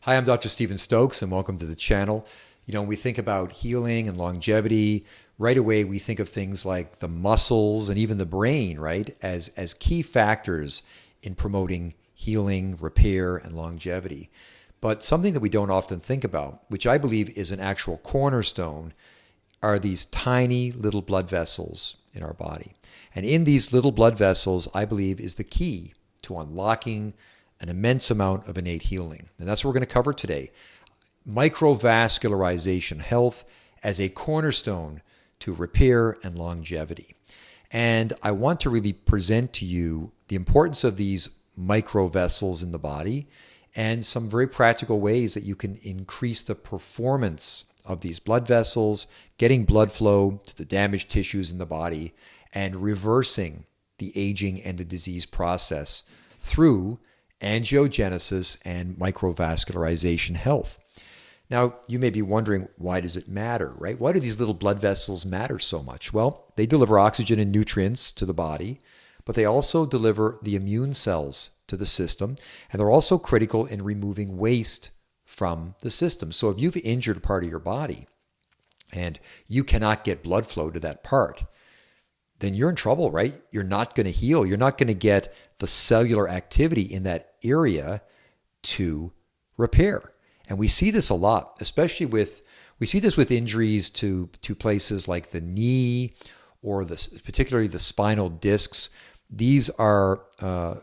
Hi, I'm Dr. Stephen Stokes, and welcome to the channel. When we think about healing and longevity, right away we think of things like the muscles and even the brain, right, as key factors in promoting healing, repair, and longevity. But something that we don't often think about, which I believe is an actual cornerstone, are these tiny little blood vessels in our body. And in these little blood vessels, I believe, is the key to unlocking an immense amount of innate healing. And that's what we're going to cover today. Microvascularization, health as a cornerstone to repair and longevity. And I want to really present to you the importance of these microvessels in the body and some very practical ways that you can increase the performance of these blood vessels, getting blood flow to the damaged tissues in the body, and reversing the aging and the disease process through angiogenesis and microvascularization health. Now, you may be wondering, why does it matter, right? Why do these little blood vessels matter so much? Well, they deliver oxygen and nutrients to the body, but they also deliver the immune cells to the system, and they're also critical in removing waste from the system. So if you've injured a part of your body and you cannot get blood flow to that part, then you're in trouble, right? You're not going to heal. You're not going to get the cellular activity in that area to repair. And we see this a lot, especially we see this with injuries to places like the knee or particularly the spinal discs. These are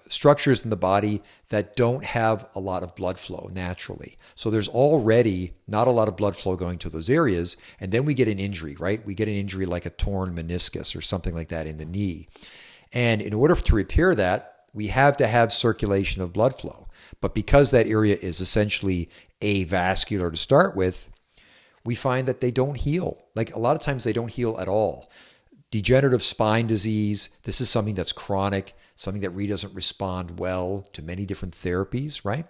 structures in the body that don't have a lot of blood flow naturally. So there's already not a lot of blood flow going to those areas. And then we get an injury, right? We get an injury like a torn meniscus or something like that in the knee. And in order to repair that, we have to have circulation of blood flow. But because that area is essentially avascular to start with, we find that they don't heal. Like a lot of times they don't heal at all. Degenerative spine disease, this is something that's chronic, something that really doesn't respond well to many different therapies, right?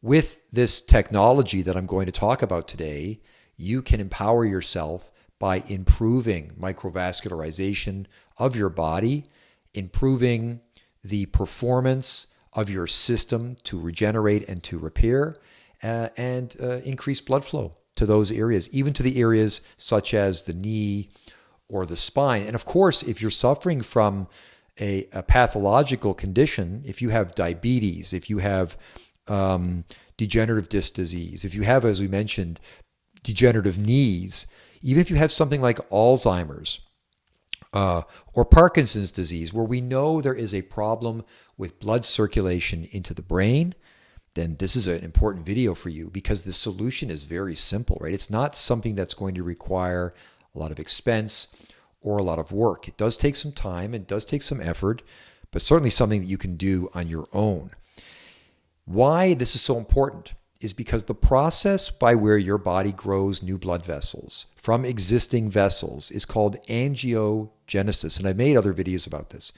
With this technology that I'm going to talk about today, you can empower yourself by improving microvascularization of your body, improving the performance of your system to regenerate and to repair, and increase blood flow to those areas, even to the areas such as the knee or the spine. And of course, if you're suffering from a pathological condition, if you have diabetes, if you have degenerative disc disease, if you have, as we mentioned, degenerative knees, even if you have something like Alzheimer's, or Parkinson's disease, where we know there is a problem with blood circulation into the brain, then this is an important video for you because the solution is very simple, right? It's not something that's going to require a lot of expense or a lot of work. It does take some time, it does take some effort, but certainly something that you can do on your own. Why this is so important is because the process by where your body grows new blood vessels from existing vessels is called angiogenesis, and I've made other videos about this.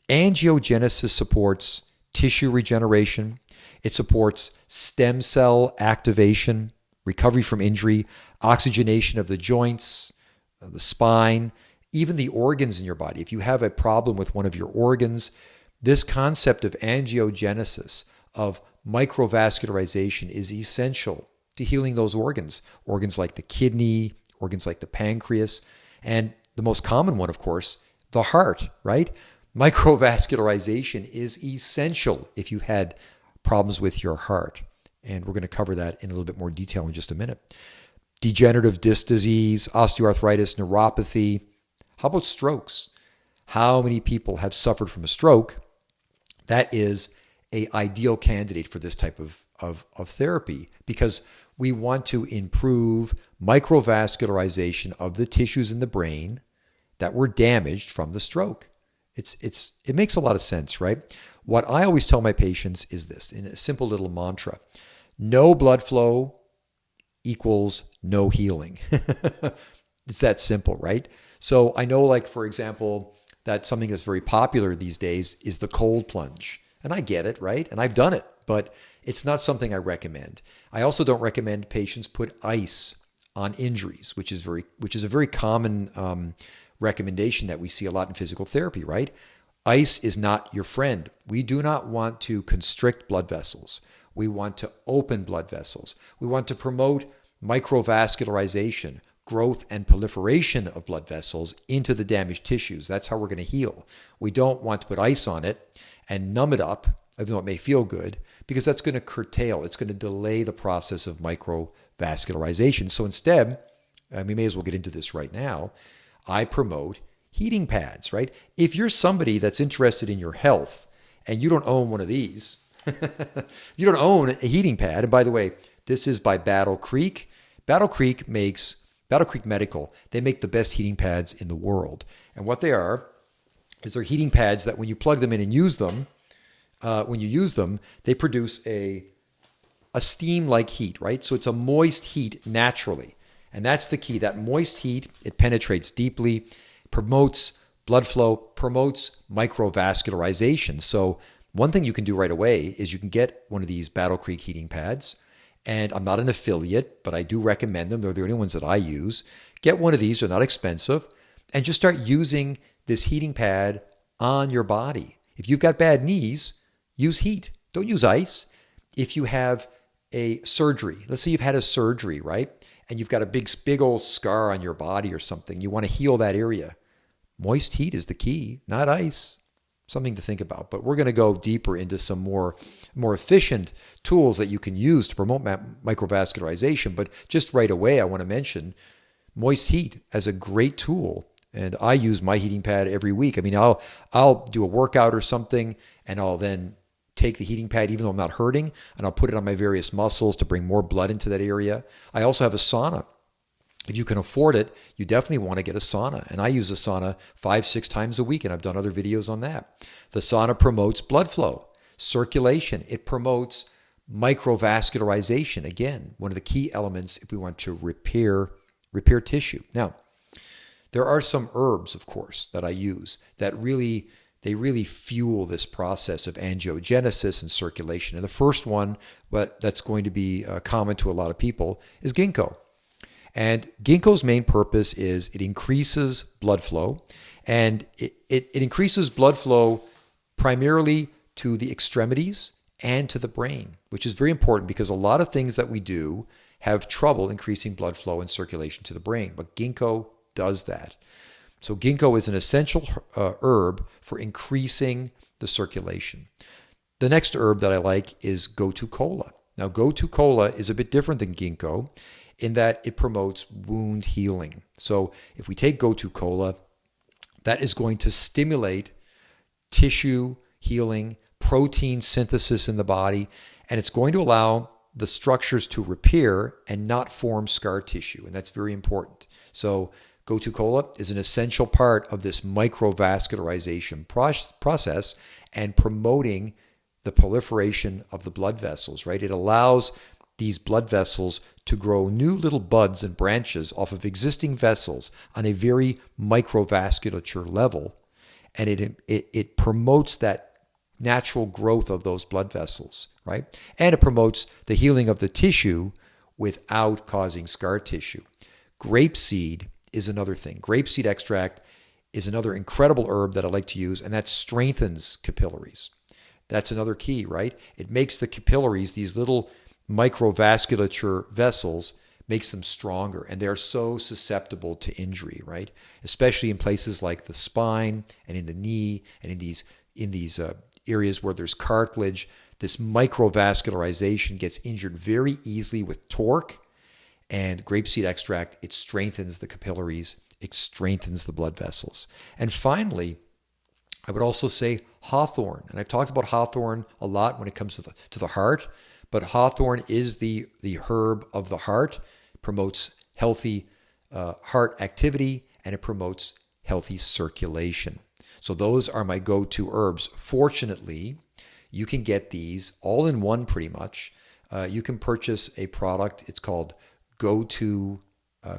Angiogenesis supports tissue regeneration. It supports stem cell activation, recovery from injury, oxygenation of the joints, the spine, even the organs in your body. If you have a problem with one of your organs, this concept of angiogenesis, of microvascularization, is essential to healing those organs. Organs like the kidney, organs like the pancreas, and the most common one, of course, the heart, right? Microvascularization is essential if you had problems with your heart. And we're going to cover that in a little bit more detail in just a minute. Degenerative disc disease, osteoarthritis, neuropathy. How about strokes? How many people have suffered from a stroke? That is an ideal candidate for this type of therapy because we want to improve microvascularization of the tissues in the brain that were damaged from the stroke. It makes a lot of sense, right? What I always tell my patients is this, in a simple little mantra: no blood flow equals no healing. It's that simple, right? So I know, like, for example, that something that's very popular these days is the cold plunge. And I get it, right? And I've done it, but it's not something I recommend. I also don't recommend patients put ice on injuries, which is a very common recommendation that we see a lot in physical therapy, right? Ice is not your friend. We do not want to constrict blood vessels. We want to open blood vessels. We want to promote microvascularization, growth and proliferation of blood vessels into the damaged tissues. That's how we're going to heal. We don't want to put ice on it and numb it up, even though it may feel good, because that's going to curtail, it's going to delay the process of microvascularization. So instead, we may as well get into this right now, I promote heating pads, right? If you're somebody that's interested in your health and you don't own one of these, you don't own a heating pad, and by the way, this is by Battle Creek. Battle Creek Medical, they make the best heating pads in the world. And what they are is they're heating pads that when you plug them in and use them, they produce a steam-like heat, right? So it's a moist heat naturally. And that's the key. That moist heat, it penetrates deeply, promotes blood flow, promotes microvascularization. So one thing you can do right away is you can get one of these Battle Creek heating pads. And I'm not an affiliate, but I do recommend them. They're the only ones that I use. Get one of these. They're not expensive. And just start using this heating pad on your body. If you've got bad knees, use heat. Don't use ice. If you have a surgery, let's say you've had a surgery, right? And you've got a big old scar on your body or something. You want to heal that area. Moist heat is the key, not ice. Something to think about. But we're going to go deeper into some more efficient tools that you can use to promote microvascularization. But just right away, I want to mention moist heat as a great tool. And I use my heating pad every week. I mean, I'll do a workout or something, and I'll then take the heating pad, even though I'm not hurting, and I'll put it on my various muscles to bring more blood into that area. I also have a sauna. If you can afford it, you definitely want to get a sauna. And I use a sauna 5-6 times a week, and I've done other videos on that. The sauna promotes blood flow, circulation. It promotes microvascularization. Again, one of the key elements if we want to repair tissue. Now, there are some herbs, of course, that I use that really fuel this process of angiogenesis and circulation. And the first one, but that's going to be common to a lot of people, is ginkgo. And ginkgo's main purpose is it increases blood flow, and it increases blood flow primarily to the extremities and to the brain, which is very important because a lot of things that we do have trouble increasing blood flow and circulation to the brain, but ginkgo does that. So ginkgo is an essential herb for increasing the circulation. The next herb that I like is gotu kola. Now, gotu kola is a bit different than ginkgo in that it promotes wound healing. So if we take gotu kola, that is going to stimulate tissue healing, protein synthesis in the body, and it's going to allow the structures to repair and not form scar tissue, and that's very important. So gotu kola is an essential part of this microvascularization process and promoting the proliferation of the blood vessels, right? It allows these blood vessels to grow new little buds and branches off of existing vessels on a very microvasculature level, and it promotes that natural growth of those blood vessels, right? And it promotes the healing of the tissue without causing scar tissue. Grapeseed is another thing. Grapeseed extract is another incredible herb that I like to use, and that strengthens capillaries. That's another key, right? It makes the capillaries, these little microvasculature vessels, makes them stronger, and they're so susceptible to injury, right? Especially in places like the spine and in the knee and in these areas where there's cartilage. This microvascularization gets injured very easily with torque, and grapeseed extract, it strengthens the capillaries, it strengthens the blood vessels. And finally, I would also say hawthorn. And I've talked about hawthorn a lot when it comes to the heart, but hawthorn is the herb of the heart. It promotes healthy heart activity, and it promotes healthy circulation. So those are my go-to herbs. Fortunately, you can get these all in one pretty much. You can purchase a product. It's called Gotu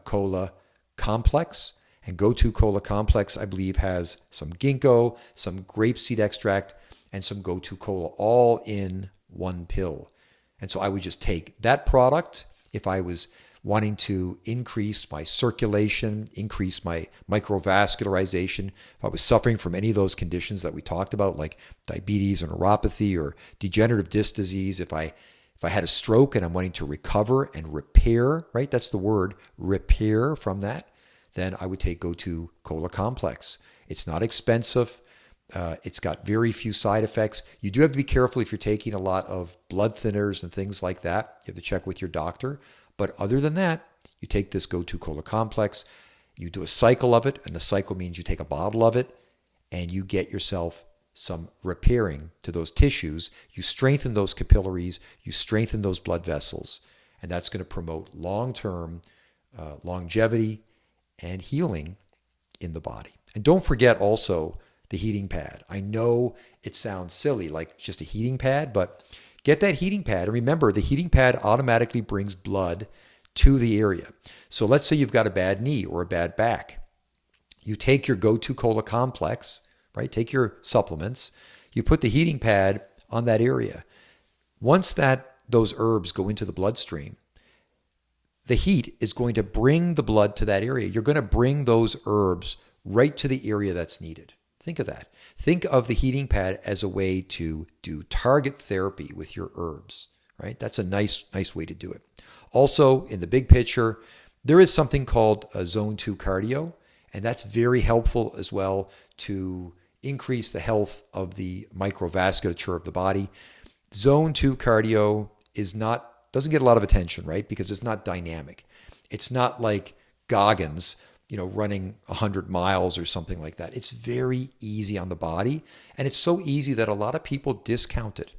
Kola Complex. And Gotu Kola Complex, I believe, has some ginkgo, some grapeseed extract, and some Gotu Kola all in one pill. And so I would just take that product if I was wanting to increase my circulation, increase my microvascularization. If I was suffering from any of those conditions that we talked about, like diabetes or neuropathy or degenerative disc disease, if I If I had a stroke and I'm wanting to recover and repair, right? That's the word, repair from that. Then I would go to Cola Complex. It's not expensive. It's got very few side effects. You do have to be careful if you're taking a lot of blood thinners and things like that. You have to check with your doctor. But other than that, you take this Go-To Cola Complex. You do a cycle of it, and the cycle means you take a bottle of it and you get yourself some repairing to those tissues. You strengthen those capillaries, you strengthen those blood vessels, and that's going to promote long-term longevity and healing in the body. And don't forget also the heating pad. I know it sounds silly, like just a heating pad, but get that heating pad. And remember, the heating pad automatically brings blood to the area. So let's say you've got a bad knee or a bad back. You take your Go-To Cola Complex, right? Take your supplements. You put the heating pad on that area. Once those herbs go into the bloodstream, the heat is going to bring the blood to that area. You're going to bring those herbs right to the area that's needed. Think of that. Think of the heating pad as a way to do target therapy with your herbs, right? That's a nice way to do it. Also, in the big picture, there is something called Zone 2 cardio, and that's very helpful as well to increase the health of the microvasculature of the body. Zone 2 cardio doesn't get a lot of attention, right? Because it's not dynamic. It's not like Goggins, running 100 miles or something like that. It's very easy on the body, and it's so easy that a lot of people discount it.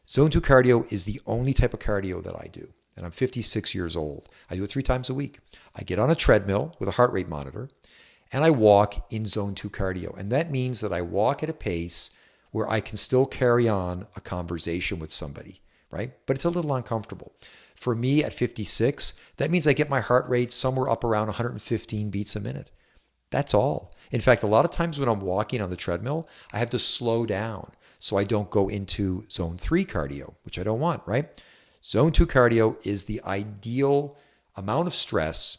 Zone 2 cardio is the only type of cardio that I do, and I'm 56 years old. I do it 3 times a week. I get on a treadmill with a heart rate monitor, and I walk in Zone 2 cardio. And that means that I walk at a pace where I can still carry on a conversation with somebody, right? But it's a little uncomfortable. For me at 56, that means I get my heart rate somewhere up around 115 beats a minute. That's all. In fact, a lot of times when I'm walking on the treadmill, I have to slow down so I don't go into Zone 3 cardio, which I don't want, right? Zone 2 cardio is the ideal amount of stress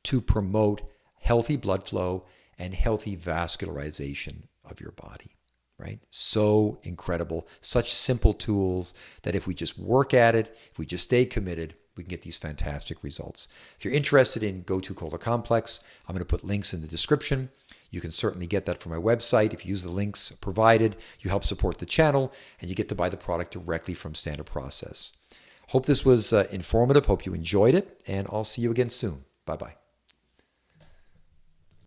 to promote healthy blood flow and healthy vascularization of your body, right? So incredible. Such simple tools that if we just work at it, if we just stay committed, we can get these fantastic results. If you're interested in Go-To Cola Complex, I'm going to put links in the description. You can certainly get that from my website. If you use the links provided, you help support the channel and you get to buy the product directly from Standard Process. Hope this was informative. Hope you enjoyed it, and I'll see you again soon. Bye-bye.